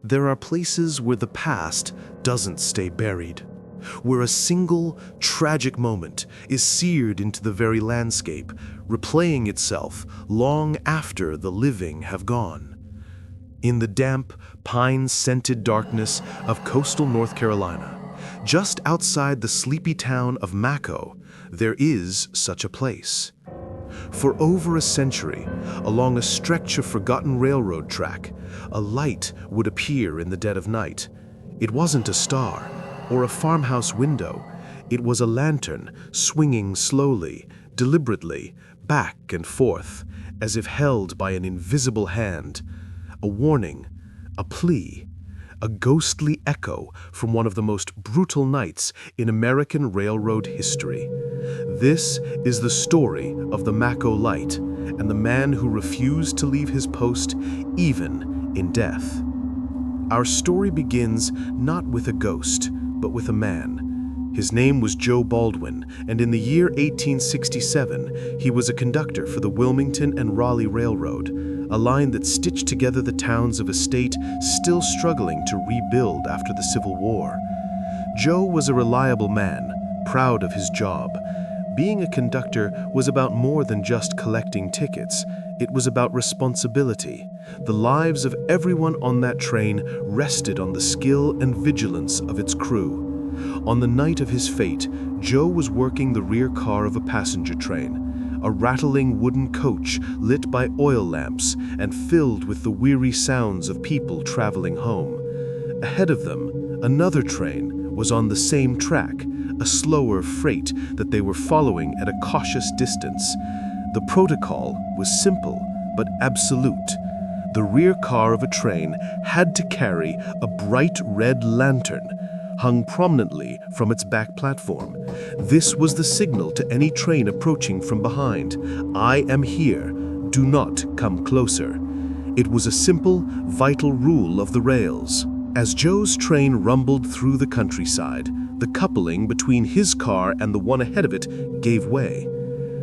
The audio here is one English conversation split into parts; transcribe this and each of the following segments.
There are places where the past doesn't stay buried, where a single tragic moment is seared into the very landscape, replaying itself long after the living have gone. In the damp, pine-scented darkness of coastal North Carolina, just outside the sleepy town of Maco, there is such a place. For over a century, along a stretch of forgotten railroad track, a light would appear in the dead of night. It wasn't a star or a farmhouse window. It was a lantern swinging slowly, deliberately, back and forth, as if held by an invisible hand. A warning, a plea, a ghostly echo from one of the most brutal nights in American railroad history. This is the story of the Maco Light and the man who refused to leave his post even in death. Our story begins not with a ghost, but with a man. His name was Joe Baldwin, and in the year 1867, he was a conductor for the Wilmington and Raleigh Railroad, a line that stitched together the towns of a state still struggling to rebuild after the Civil War. Joe was a reliable man, proud of his job. Being a conductor was about more than just collecting tickets. It was about responsibility. The lives of everyone on that train rested on the skill and vigilance of its crew. On the night of his fate, Joe was working the rear car of a passenger train, a rattling wooden coach lit by oil lamps and filled with the weary sounds of people traveling home. Ahead of them, another train was on the same track, a slower freight that they were following at a cautious distance. The protocol was simple but absolute. The rear car of a train had to carry a bright red lantern hung prominently from its back platform. This was the signal to any train approaching from behind. I am here. Do not come closer. It was a simple, vital rule of the rails. As Joe's train rumbled through the countryside, the coupling between his car and the one ahead of it gave way.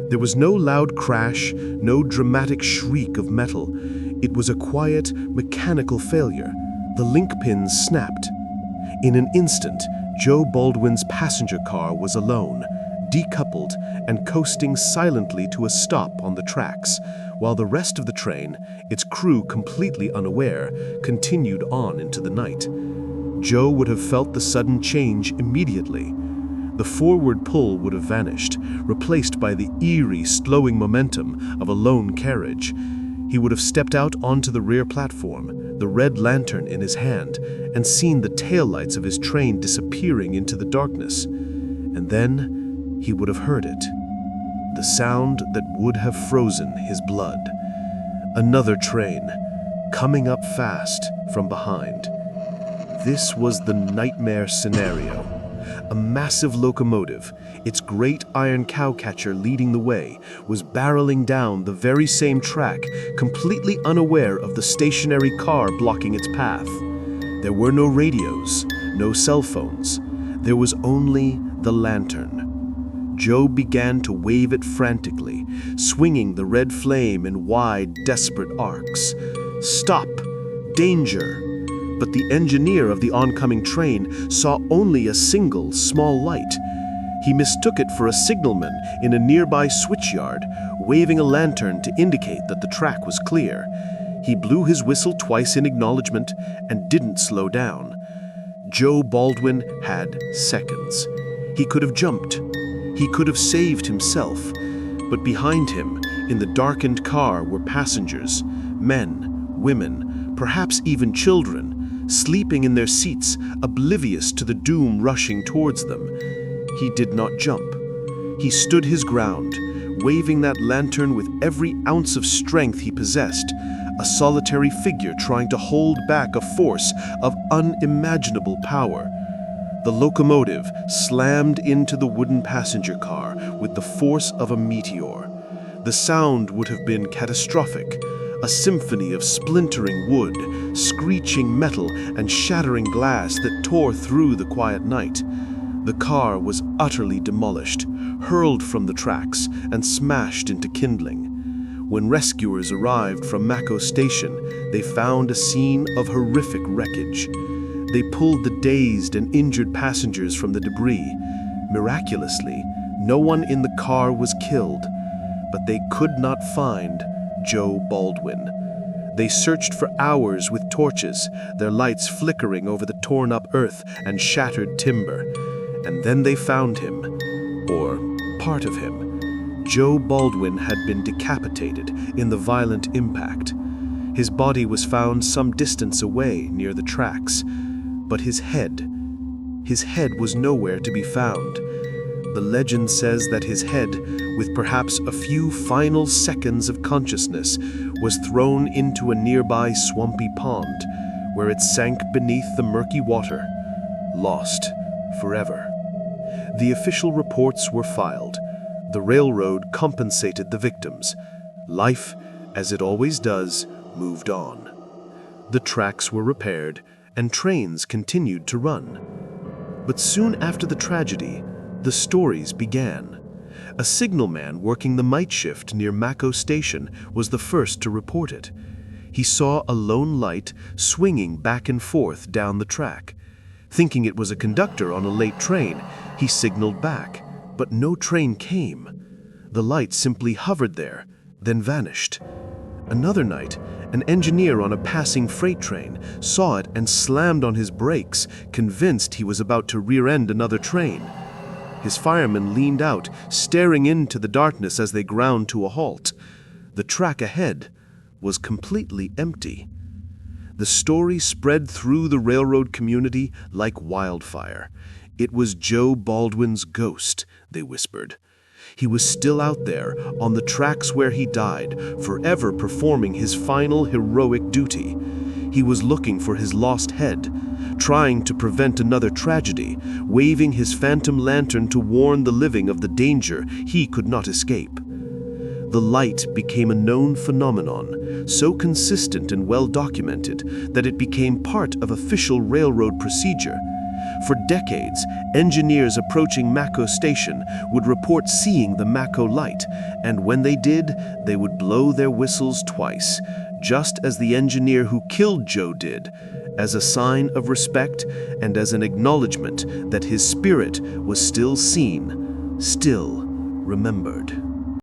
There was no loud crash, no dramatic shriek of metal. It was a quiet, mechanical failure. The link pins snapped. In an instant, Joe Baldwin's passenger car was alone, decoupled and coasting silently to a stop on the tracks, while the rest of the train, its crew completely unaware, continued on into the night. Joe would have felt the sudden change immediately. The forward pull would have vanished, replaced by the eerie, slowing momentum of a lone carriage. He would have stepped out onto the rear platform, the red lantern in his hand, and seen the taillights of his train disappearing into the darkness. And then he would have heard it. The sound that would have frozen his blood. Another train, coming up fast from behind. This was the nightmare scenario. A massive locomotive, its great iron cowcatcher leading the way, was barreling down the very same track, completely unaware of the stationary car blocking its path. There were no radios, no cell phones. There was only the lantern. Joe began to wave it frantically, swinging the red flame in wide, desperate arcs. Stop! Danger! But the engineer of the oncoming train saw only a single, small light. He mistook it for a signalman in a nearby switchyard, waving a lantern to indicate that the track was clear. He blew his whistle twice in acknowledgement and didn't slow down. Joe Baldwin had seconds. He could have jumped. He could have saved himself. But behind him, in the darkened car, were passengers, men, women, perhaps even children, sleeping in their seats, oblivious to the doom rushing towards them. He did not jump. He stood his ground, waving that lantern with every ounce of strength he possessed, a solitary figure trying to hold back a force of unimaginable power. The locomotive slammed into the wooden passenger car with the force of a meteor. The sound would have been catastrophic, a symphony of splintering wood, screeching metal, and shattering glass that tore through the quiet night. The car was utterly demolished, hurled from the tracks, and smashed into kindling. When rescuers arrived from Maco Station, they found a scene of horrific wreckage. They pulled the dazed and injured passengers from the debris. Miraculously, no one in the car was killed, but they could not find Joe Baldwin. They searched for hours with torches, their lights flickering over the torn-up earth and shattered timber. And then they found him, or part of him. Joe Baldwin had been decapitated in the violent impact. His body was found some distance away near the tracks, but his head was nowhere to be found. The legend says that his head, with perhaps a few final seconds of consciousness, was thrown into a nearby swampy pond, where it sank beneath the murky water, lost forever. The official reports were filed. The railroad compensated the victims. Life, as it always does, moved on. The tracks were repaired, and trains continued to run. But soon after the tragedy, the stories began. A signalman working the night shift near Maco Station was the first to report it. He saw a lone light swinging back and forth down the track. Thinking it was a conductor on a late train, he signaled back, but no train came. The light simply hovered there, then vanished. Another night, an engineer on a passing freight train saw it and slammed on his brakes, convinced he was about to rear-end another train. His firemen leaned out, staring into the darkness as they ground to a halt. The track ahead was completely empty. The story spread through the railroad community like wildfire. It was Joe Baldwin's ghost, they whispered. He was still out there, on the tracks where he died, forever performing his final heroic duty. He was looking for his lost head, trying to prevent another tragedy, waving his phantom lantern to warn the living of the danger he could not escape. The light became a known phenomenon, so consistent and well documented that it became part of official railroad procedure. For decades, engineers approaching Maco Station would report seeing the Maco Light, and when they did, they would blow their whistles twice, just as the engineer who killed Joe did, as a sign of respect and as an acknowledgement that his spirit was still seen, still remembered.